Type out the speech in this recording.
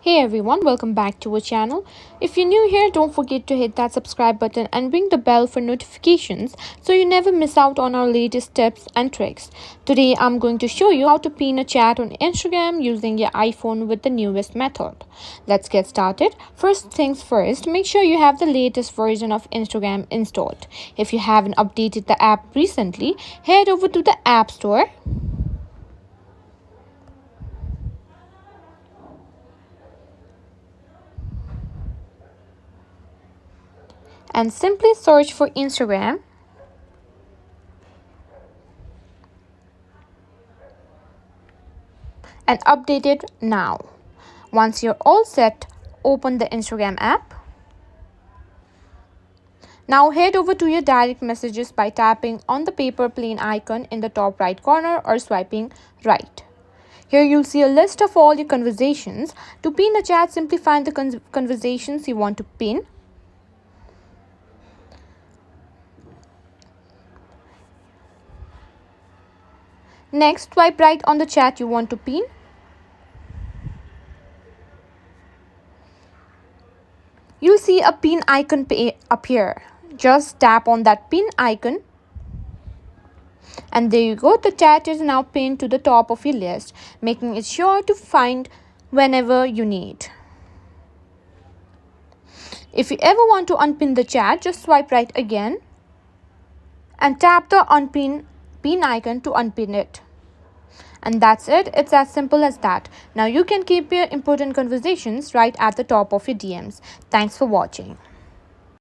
Hey everyone, welcome back to our channel. If you're new here, don't forget to hit that subscribe button and ring the bell for notifications so you never miss out on our latest tips and tricks. Today, I'm going to show you how to pin a chat on Instagram using your iPhone with the newest method. Let's get started. First things first, make sure you have the latest version of Instagram installed. If you haven't updated the app recently, head over to the App Store and simply search for Instagram. And update it now. Once you're all set, open the Instagram app. Now head over to your direct messages by tapping on the paper plane icon in the top right corner or swiping right. Here you'll see a list of all your conversations. To pin a chat, simply find the conversations you want to pin. Next, swipe right on the chat you want to pin. You'll see a pin icon appear. Just tap on that pin icon. And there you go, the chat is now pinned to the top of your list, making it sure to find whenever you need. If you ever want to unpin the chat, just swipe right again and tap the pin icon to unpin it. And that's it. It's as simple as that. Now you can keep your important conversations right at the top of your DMs. Thanks for watching.